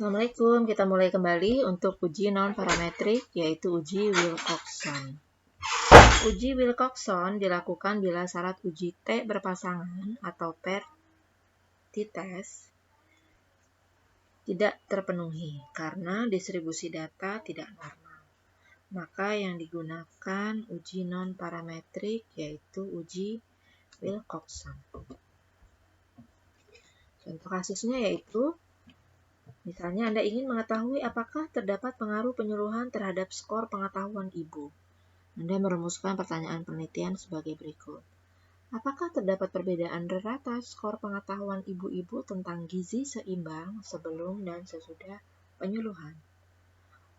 Assalamualaikum, kita mulai kembali untuk uji non-parametrik, yaitu uji Wilcoxon. Uji Wilcoxon dilakukan bila syarat uji T berpasangan atau pair t-test tidak terpenuhi karena distribusi data tidak normal. Maka yang digunakan uji non-parametrik yaitu uji Wilcoxon. Contoh kasusnya yaitu misalnya Anda ingin mengetahui apakah terdapat pengaruh penyuluhan terhadap skor pengetahuan ibu. Anda merumuskan pertanyaan penelitian sebagai berikut. Apakah terdapat perbedaan rata skor pengetahuan ibu-ibu tentang gizi seimbang sebelum dan sesudah penyuluhan?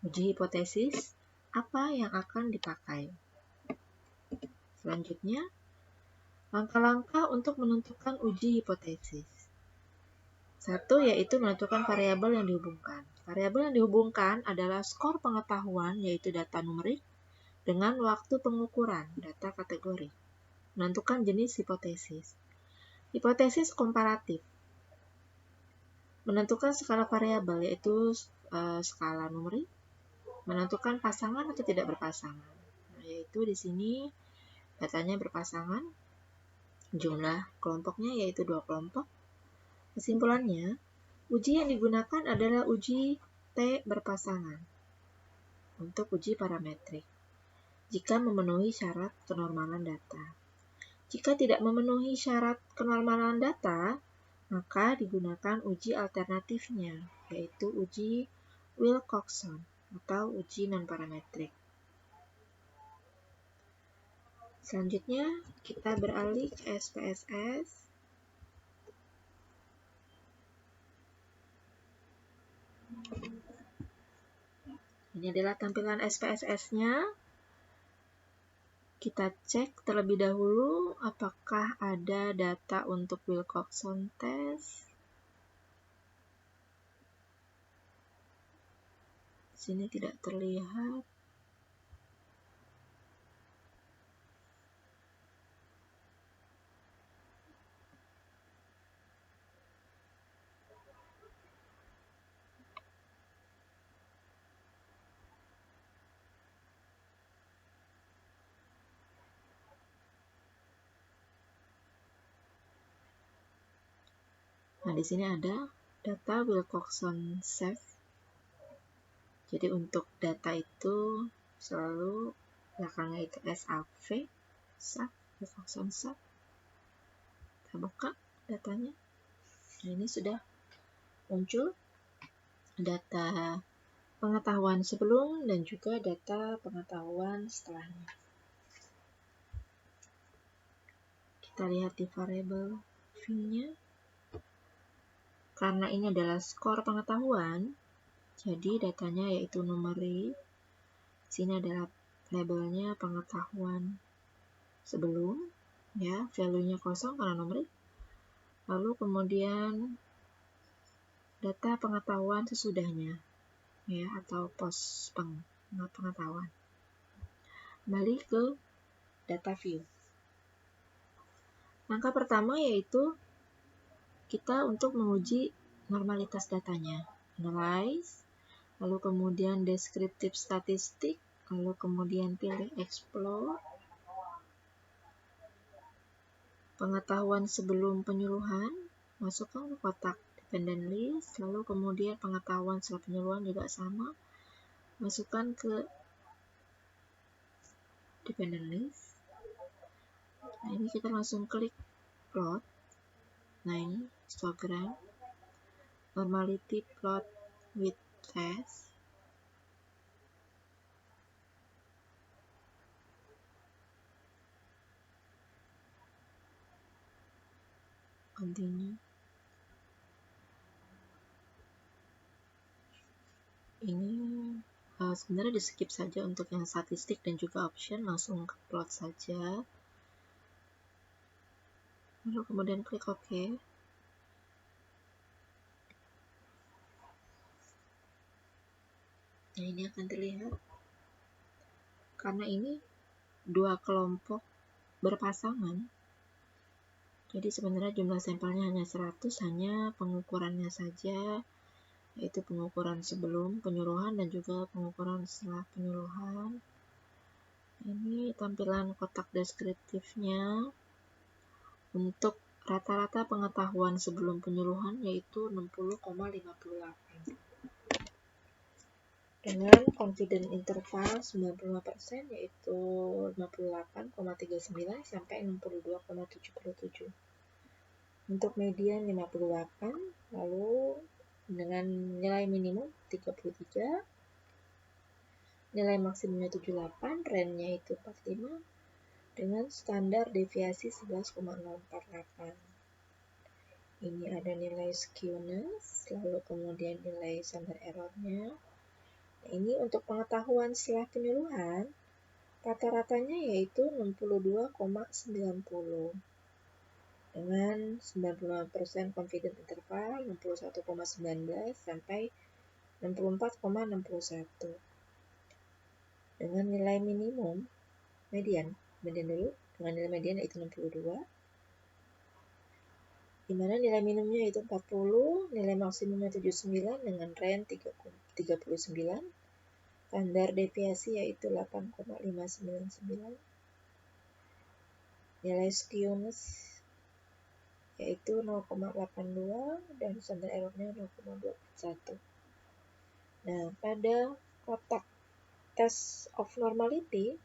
Uji hipotesis, apa yang akan dipakai? Selanjutnya, langkah-langkah untuk menentukan uji hipotesis. Satu, yaitu menentukan variabel yang dihubungkan. Variabel yang dihubungkan adalah skor pengetahuan, yaitu data numerik, dengan waktu pengukuran, data kategori. Menentukan jenis hipotesis. Hipotesis komparatif. Menentukan skala variabel, yaitu skala numerik. Menentukan pasangan atau tidak berpasangan. Yaitu di sini datanya berpasangan. Jumlah kelompoknya yaitu 2 kelompok. Kesimpulannya, uji yang digunakan adalah uji T berpasangan untuk uji parametrik jika memenuhi syarat kenormalan data. Jika tidak memenuhi syarat kenormalan data, maka digunakan uji alternatifnya, yaitu uji Wilcoxon atau uji non-parametrik. Selanjutnya, kita beralih ke SPSS. Ini adalah tampilan SPSS-nya. Kita cek terlebih dahulu apakah ada data untuk Wilcoxon test. Di sini tidak terlihat. Nah, di sini ada data Wilcoxon Safe. Jadi untuk data itu selalu belakangnya itu SAV, SAF, Wilcoxon Safe. Kita buka datanya. Nah, ini sudah muncul data pengetahuan sebelum dan juga data pengetahuan setelahnya. Kita lihat di variabel view-nya. Karena ini adalah skor pengetahuan, jadi datanya yaitu numerik. Sini adalah labelnya pengetahuan sebelum, ya, value-nya kosong karena numerik. Lalu kemudian data pengetahuan sesudahnya, ya, atau post pengetahuan. Kembali ke data view. Langkah pertama yaitu kita untuk menguji normalitas datanya. Analyze, lalu kemudian deskriptif statistik, lalu kemudian pilih explore. Pengetahuan sebelum penyuluhan, masukkan ke kotak dependent list, lalu kemudian pengetahuan setelah penyuluhan juga sama, masukkan ke dependent list. Nah, ini kita langsung klik plot. Nah, ini histogram, normality plot with test. Continue. Ini sebenarnya di skip saja untuk yang statistik dan juga option, langsung ke plot saja. Lalu kemudian klik OK. Nah, ini akan terlihat. Karena ini 2 kelompok berpasangan, jadi sebenarnya jumlah sampelnya hanya 100, hanya pengukurannya saja yaitu pengukuran sebelum penyuluhan dan juga pengukuran setelah penyuluhan. Ini tampilan kotak deskriptifnya untuk rata-rata pengetahuan sebelum penyuluhan yaitu 60,58. Dengan confidence interval 95% yaitu 58,39 sampai 62,77. Untuk median 58, lalu dengan nilai minimum 33, nilai maksimumnya 78, range-nya itu 45, dengan standar deviasi 11,048. Ini ada nilai skewness, lalu kemudian nilai standar error-nya. Ini untuk pengetahuan setelah penyuluhan, rata-ratanya yaitu 62,90 dengan 95% confidence interval 61,19 sampai 64,61 dengan nilai minimum median dulu dengan nilai median yaitu 62, di mana nilai minimumnya yaitu 40, nilai maksimumnya 79 dengan range 39, standar deviasi yaitu 8,599, nilai skewness yaitu 0,82 dan standar errornya 0,21. Nah, pada kotak test of normality,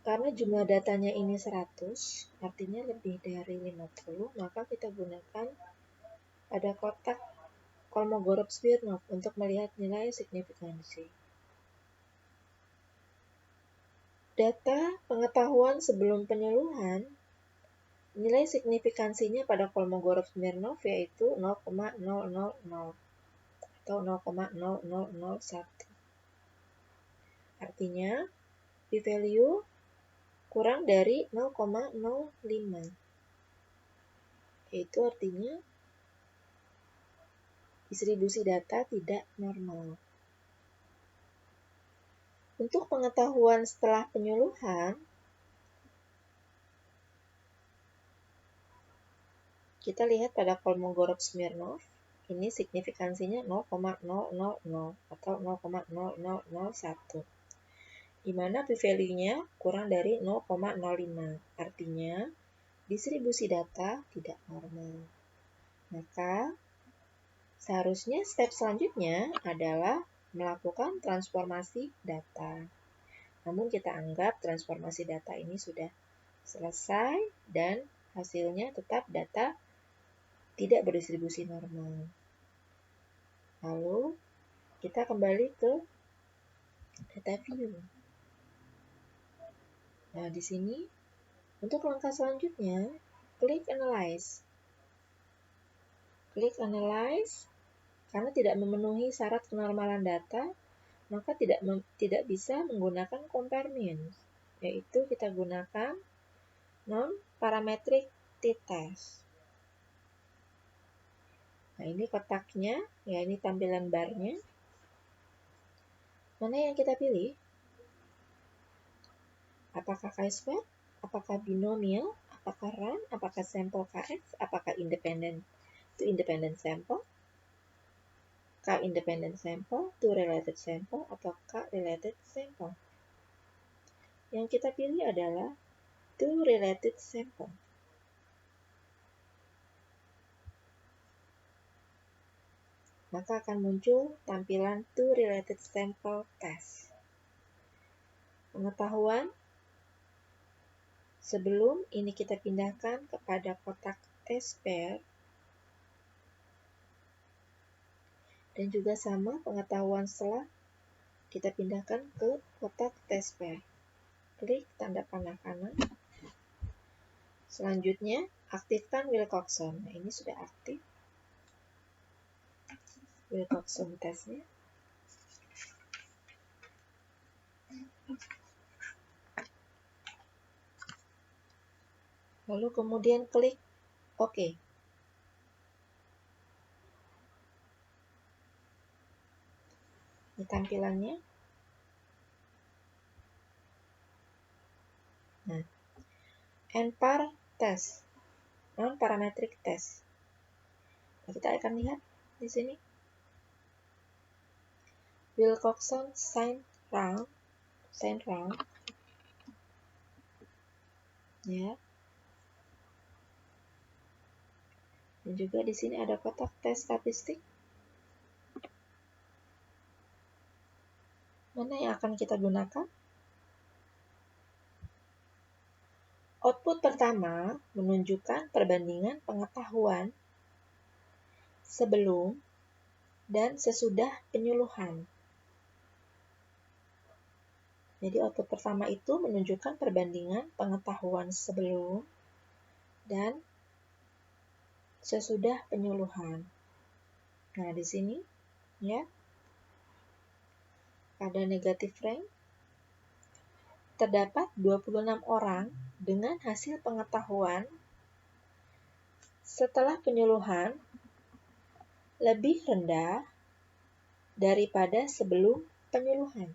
karena jumlah datanya ini 100, artinya lebih dari 50, maka kita gunakan pada kotak Kolmogorov-Smirnov untuk melihat nilai signifikansi. Data pengetahuan sebelum penyuluhan, nilai signifikansinya pada Kolmogorov-Smirnov yaitu 0,000 atau 0,0001. Artinya, p-value kurang dari 0,05. Yaitu artinya distribusi data tidak normal. Untuk pengetahuan setelah penyuluhan, kita lihat pada Kolmogorov-Smirnov, ini signifikansinya 0,000 atau 0,0001. Di mana p-value-nya kurang dari 0,05. Artinya, distribusi data tidak normal. Maka, seharusnya step selanjutnya adalah melakukan transformasi data. Namun kita anggap transformasi data ini sudah selesai dan hasilnya tetap data tidak berdistribusi normal. Lalu kita kembali ke data view. Nah, di sini untuk langkah selanjutnya, klik Analyze. Klik Analyze, karena tidak memenuhi syarat kenormalan data, maka tidak bisa menggunakan compare means, yaitu kita gunakan non-parametric t-test. Nah, ini kotaknya, ya ini tampilan barnya. Mana yang kita pilih? Apakah chi-square? Apakah binomial? Apakah run? Apakah sampel kx? Apakah independent to independent sample? K-independent sample, to related sample, atau K-related sample? Yang kita pilih adalah to related sample. Maka akan muncul tampilan to related sample test. Pengetahuan sebelum ini kita pindahkan kepada kotak test pair. Dan juga sama pengetahuan setelah kita pindahkan ke kotak test pair. Klik tanda panah kanan. Selanjutnya, aktifkan Wilcoxon. Nah, ini sudah aktif. Wilcoxon testnya. Lalu kemudian klik OK. Ini tampilannya. Nah, NPAR test, non-parametric test. Nah, kita akan lihat di sini. Wilcoxon Saint-Rang, ya. Dan juga di sini ada kotak tes statistik. Mana yang akan kita gunakan? Output pertama menunjukkan perbandingan pengetahuan sebelum dan sesudah penyuluhan. Jadi output pertama itu menunjukkan perbandingan pengetahuan sebelum dan sesudah penyuluhan. Nah, di sini ya ada negative rank. Terdapat 26 orang dengan hasil pengetahuan setelah penyuluhan lebih rendah daripada sebelum penyuluhan.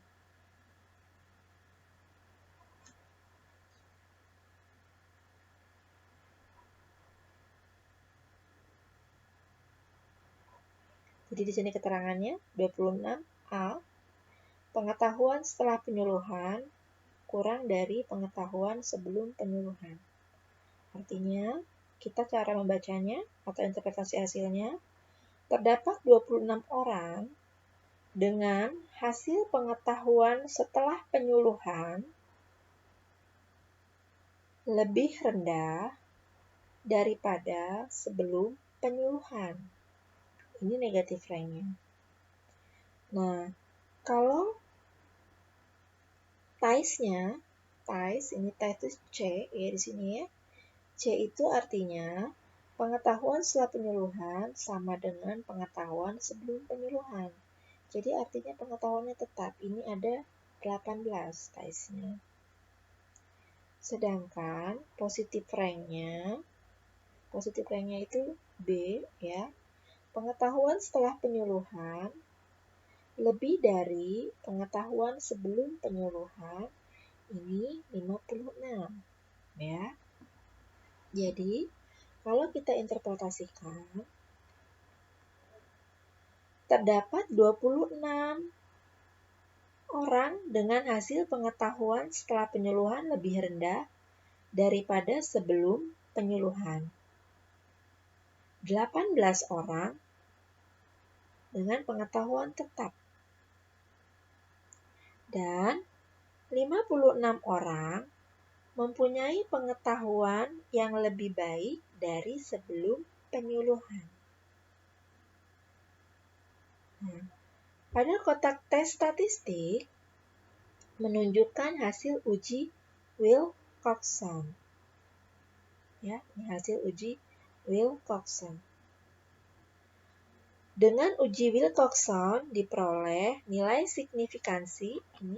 Jadi di sini keterangannya 26A, pengetahuan setelah penyuluhan kurang dari pengetahuan sebelum penyuluhan. Artinya, kita cara membacanya atau interpretasi hasilnya, terdapat 26 orang dengan hasil pengetahuan setelah penyuluhan lebih rendah daripada sebelum penyuluhan. Ini negatif ranknya. Nah, kalau TICE-nya, ini TICE itu C ya di sini ya. C itu artinya pengetahuan setelah penyuluhan sama dengan pengetahuan sebelum penyuluhan. Jadi artinya pengetahuannya tetap. Ini ada 18 TICE-nya. Sedangkan positif ranknya itu B ya. Pengetahuan setelah penyuluhan lebih dari pengetahuan sebelum penyuluhan, ini 56 ya. Jadi kalau kita interpretasikan, terdapat 26 orang dengan hasil pengetahuan setelah penyuluhan lebih rendah daripada sebelum penyuluhan. 18 orang dengan pengetahuan tetap. Dan 56 orang mempunyai pengetahuan yang lebih baik dari sebelum penyuluhan. Nah, pada kotak tes statistik menunjukkan hasil uji Wilcoxon. Ya, ini hasil uji Wilcoxon. Dengan uji Wilcoxon diperoleh nilai signifikansi, ini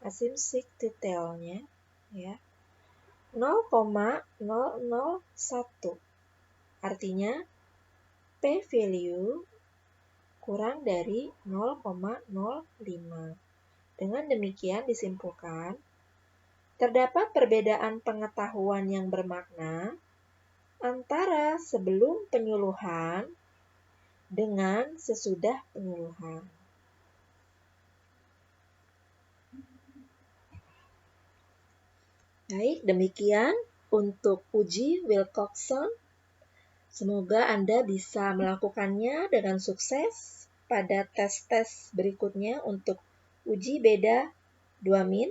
asymmetric detailnya ya, 0,001. Artinya p-value kurang dari 0,05. Dengan demikian disimpulkan, terdapat perbedaan pengetahuan yang bermakna antara sebelum penyuluhan dengan sesudah penyuluhan. Baik, demikian untuk uji Wilcoxon. Semoga Anda bisa melakukannya dengan sukses pada tes-tes berikutnya untuk uji beda 2min.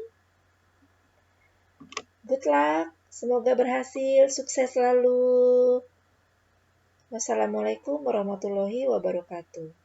Good luck, semoga berhasil, sukses selalu. Wassalamualaikum warahmatullahi wabarakatuh.